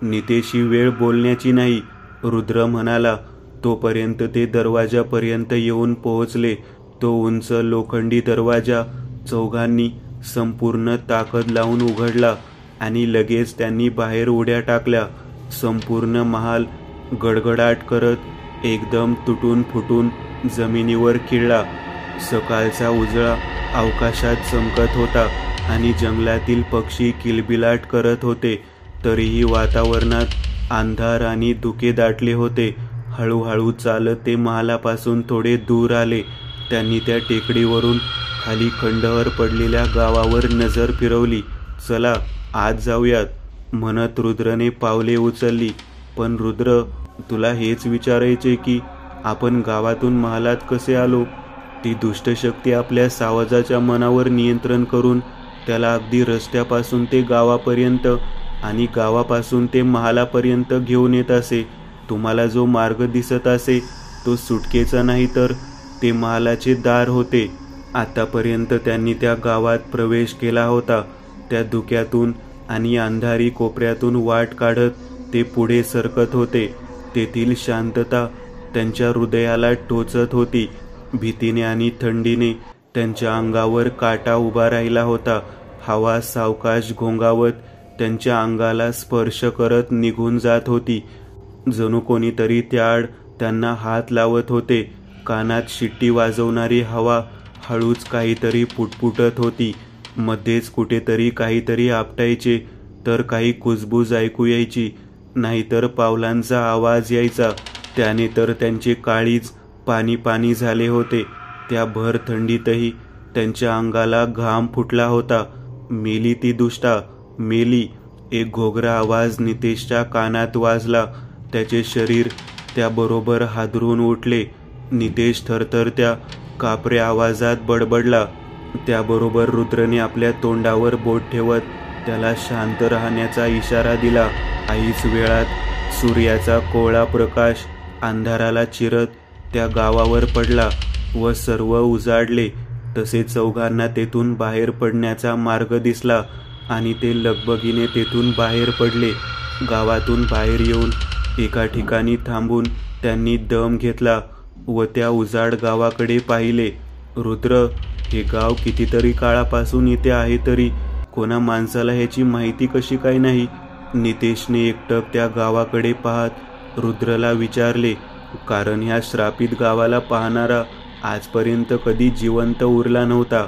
नितेश, ही वेळ बोलण्याची नाही, रुद्र म्हणाला. तोपर्यंत ते दरवाजापर्यंत येऊन पोहोचले. तो उंच लोखंडी दरवाजा चौघांनी संपूर्ण ताकद लावून उघडला आणि लगेच त्यांनी बाहेर उड्या टाकल्या. संपूर्ण महाल गडगडाट करत एकदम तुटून फुटून जमिनीवर खिळला. सकाळचा उजळा अवकाशात चमकत होता आणि जंगलातील पक्षी किलबिलाट करत होते. तरीही वातावरणात अंधार आणि धुके दाटले होते. हळूहळू चालत ते महालापासून थोडे दूर आले. त्यांनी त्या टेकडीवरून खाली खंडहर पडलेल्या गावावर नजर फिरवली. चला आत जाऊयात, म्हणत रुद्रने पावले उचलली. पण रुद्र, तुला हेच विचारायचे की आपण गावातून महालात कसे आलो? ती दुष्टशक्ती आपल्या सावजाच्या मनावर नियंत्रण करून त्याला अगदी रस्त्यापासून ते गावापर्यंत आणि गावापासून ते महालापर्यंत घेऊन येत असे. तुम्हाला जो मार्ग दिसत असे तो सुटकेचा नाही तर ते महालाचे दार होते. आतापर्यंत त्यांनी त्या गावात प्रवेश केला होता. त्या धुक्यातून आणि अंधारी कोपऱ्यातून वाट काढत ते पुढे सरकत होते. तेथील शांतता त्यांच्या हृदयाला टोचत होती. भीतीने आणि थंडीने त्यांच्या अंगावर काटा उभा राहिला होता. हवा सावकाश घोंगावत त्यांच्या अंगाला स्पर्श करत निघून जात होती. जणू कोणीतरी त्याआड त्यांना हात लावत होते. कानात शिट्टी वाजवणारी हवा हळूच काहीतरी पुटपुटत होती. मध्येच कुठेतरी काहीतरी आपटायचे तर काही कुजबूज ऐकू यायची, नाहीतर पावलांचा आवाज यायचा. त्याने तर त्यांचे काळीज पाणी पाणी झाले होते. त्या भर थंडीतही त्यांच्या अंगाला घाम फुटला होता. मेली ती दुष्टा, मेली! एक घोगरा आवाज नितेशच्या कानात वाजला. त्याचे शरीर त्याबरोबर हादरून उठले. नितेश थरथरत्या कापऱ्या आवाजात बडबडला. त्याबरोबर रुद्रने आपल्या तोंडावर बोट ठेवत त्याला शांत राहण्याचा इशारा दिला. आईच वेळात सूर्याचा कोवळा प्रकाश अंधाराला चिरत त्या गावावर पडला व सर्व उजाडले. तसे चौघांना तेथून बाहेर पडण्याचा मार्ग दिसला आणि ते लगबगीने तेथून बाहेर पडले. गावातून बाहेर येऊन एका ठिकाणी थांबून त्यांनी दम घेतला व त्या उजाड गावाकडे पाहिले. रुद्र, हे गाव कितीतरी काळापासून इथे आहे, तरी कोणा माणसाला ह्याची माहिती कशी काय नाही? नितेशने एकटक त्या गावाकडे पाहत रुद्रला विचारले. कारण ह्या श्रापित गावाला पाहणारा आजपर्यंत कधी जिवंत उरला नव्हता,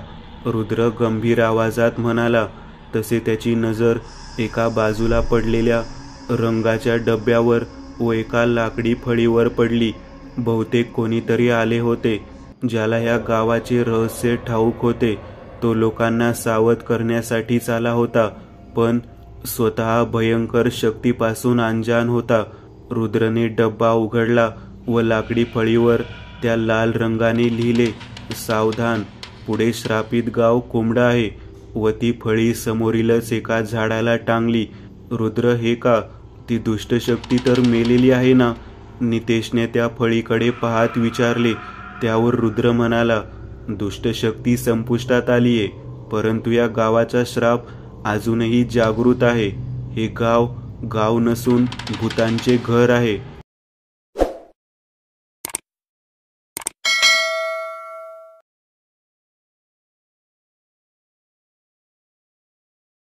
रुद्र गंभीर आवाजात म्हणाला. तसे त्याची नजर एका बाजूला पडलेल्या रंगाच्या डब्यावर व एका लाकडी फळीवर पडली. बहुतेक कोणीतरी आले होते ज्याला ह्या गावाचे रहस्य ठाऊक होते. तो लोकांना सावध करण्यासाठीच आला होता, पण स्वतः भयंकर शक्तीपासून अनजान होता. रुद्रने डब्बा उघडला व लाकडी फळीवर त्या लाल रंगाने लिहिले, सावधान, पुढे श्रापित गाव कोंबडा आहे. व ती फळी समोरीलच एका झाडाला टांगली. रुद्र हे का? ती दुष्टशक्ती तर मेलेली आहे ना? नितेशने त्या फळीकडे पाहत विचारले. त्यावर रुद्र म्हणाला, दुष्टशक्ती संपुष्टात आलीये, परंतु या गावाचा श्राप अजूनही जागृत आहे. हे गाव नसून भूतांचे घर आहे.